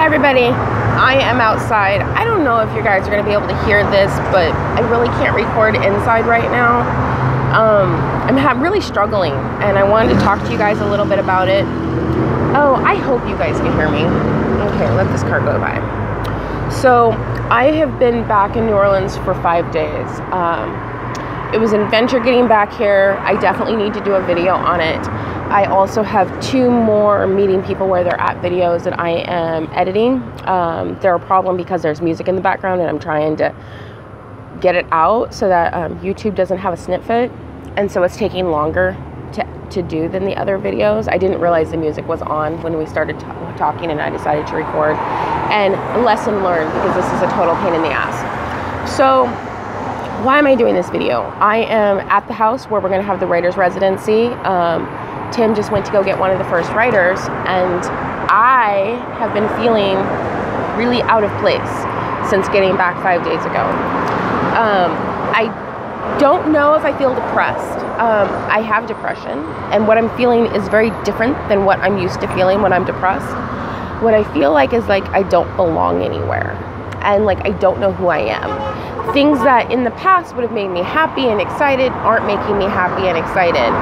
Hi everybody, I am outside. I don't know if you guys are going to be able to hear this, but I really can't record inside right now. I'm really struggling, and I wanted to talk to you guys a little bit about it. Oh, I hope you guys can hear me. Okay, let this car go by. So, I have been back in New Orleans for 5 days. It was an adventure getting back here. I definitely need to do a video on it. I also have 2 more meeting people where they're at videos that I am editing. They're a problem because there's music in the background and I'm trying to get it out so that YouTube doesn't have a snippet. And so it's taking longer to do than the other videos. I didn't realize the music was on when we started talking and I decided to record. And lesson learned, because this is a total pain in the ass. So why am I doing this video? I am at the house where we're going to have the writer's residency. Tim just went to go get one of the first writers, and I have been feeling really out of place since getting back 5 days ago. I don't know if I feel depressed. I have depression, and what I'm feeling is very different than what I'm used to feeling when I'm depressed. What I feel like is like I don't belong anywhere, and like I don't know who I am. Things that in the past would have made me happy and excited aren't making me happy and excited.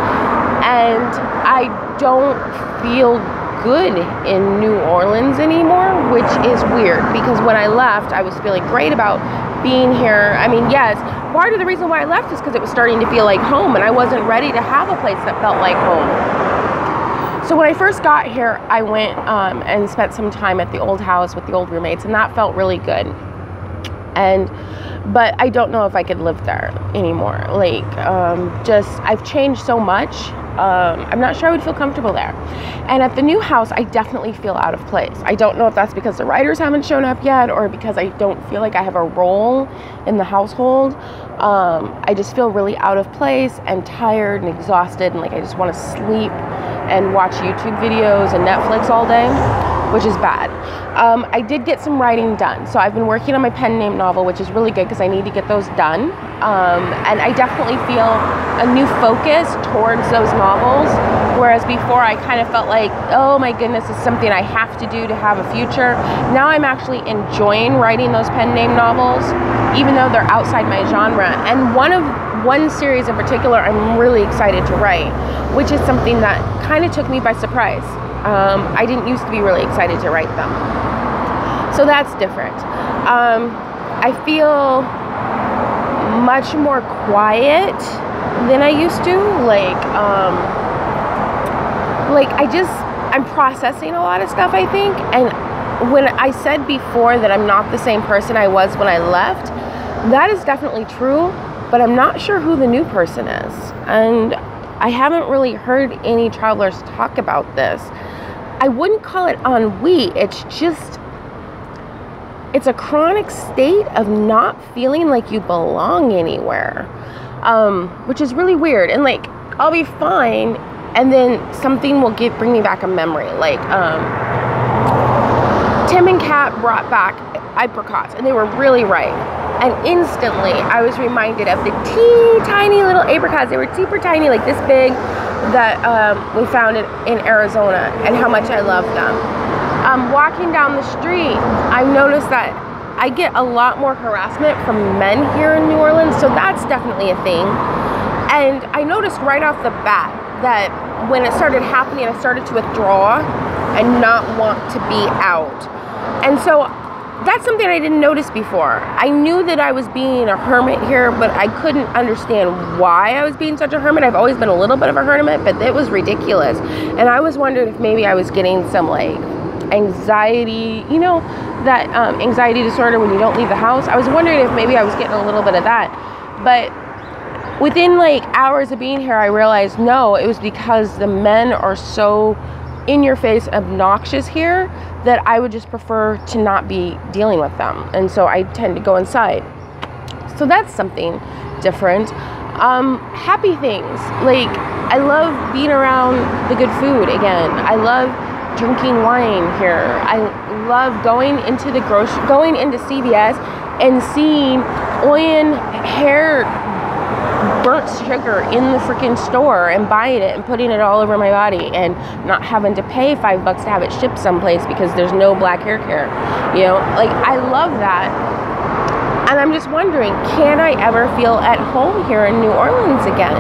And I don't feel good in New Orleans anymore, which is weird because when I left, I was feeling great about being here. I mean, yes, part of the reason why I left is because it was starting to feel like home, and I wasn't ready to have a place that felt like home. So when I first got here, I went and spent some time at the old house with the old roommates, and that felt really good. But I don't know if I could live there anymore. Like, I've changed so much. I'm not sure I would feel comfortable there. And at the new house, I definitely feel out of place. I don't know if that's because the writers haven't shown up yet or because I don't feel like I have a role in the household. I just feel really out of place and tired and exhausted, and like I just want to sleep and watch YouTube videos and Netflix all day, which is bad. I did get some writing done. So I've been working on my pen name novel, which is really good because I need to get those done. And I definitely feel a new focus towards those novels. Whereas before I kind of felt like, oh my goodness, it's something I have to do to have a future. Now I'm actually enjoying writing those pen name novels, even though they're outside my genre. And one series in particular I'm really excited to write, which is something that kind of took me by surprise. I didn't used to be really excited to write them. So that's different. I feel much more quiet than I used to. I'm processing a lot of stuff, I think. And when I said before that I'm not the same person I was when I left, that is definitely true, but I'm not sure who the new person is. And I haven't really heard any travelers talk about this. I wouldn't call it ennui. It's a chronic state of not feeling like you belong anywhere, which is really weird. And like, I'll be fine, and then something will bring me back a memory. Like, Tim and Kat brought back apricots, and they were really ripe. And instantly, I was reminded of the teeny tiny little apricots. They were super tiny, like this big, that we found in Arizona, and how much I love them. Walking down the street, I've noticed that I get a lot more harassment from men here in New Orleans, so that's definitely a thing. And I noticed right off the bat that when it started happening, I started to withdraw and not want to be out. And so that's something I didn't notice before. I knew that I was being a hermit here, but I couldn't understand why I was being such a hermit. I've always been a little bit of a hermit, but it was ridiculous. And I was wondering if maybe I was getting some like anxiety, you know, that anxiety disorder when you don't leave the house. I was wondering if maybe I was getting a little bit of that. But within like hours of being here, I realized no, it was because the men are so in your face obnoxious here that I would just prefer to not be dealing with them, and so I tend to go inside. So that's something different. Happy things, like I love being around the good food again. I love drinking wine here. I love going into CVS and seeing Oyen hair burnt sugar in the freaking store and buying it and putting it all over my body and not having to pay $5 to have it shipped someplace because there's no black hair care. You know, like, I love that. And I'm just wondering, can I ever feel at home here in New Orleans again?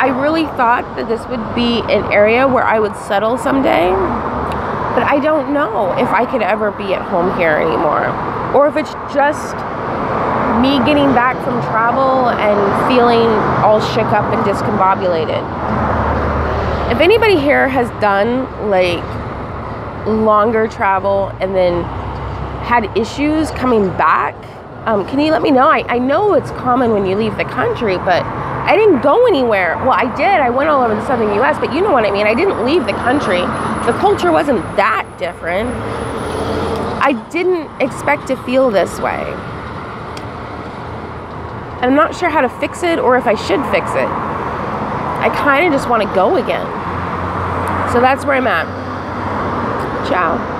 I really thought that this would be an area where I would settle someday, but I don't know if I could ever be at home here anymore, or if it's just me getting back from travel and feeling all shook up and discombobulated. If anybody here has done like longer travel and then had issues coming back, can you let me know? I know it's common when you leave the country, but I didn't go anywhere. Well, I did. I went all over the southern US, but you know what I mean. I didn't leave the country. The culture wasn't that different. I didn't expect to feel this way. And I'm not sure how to fix it or if I should fix it. I kind of just want to go again. So that's where I'm at. Ciao.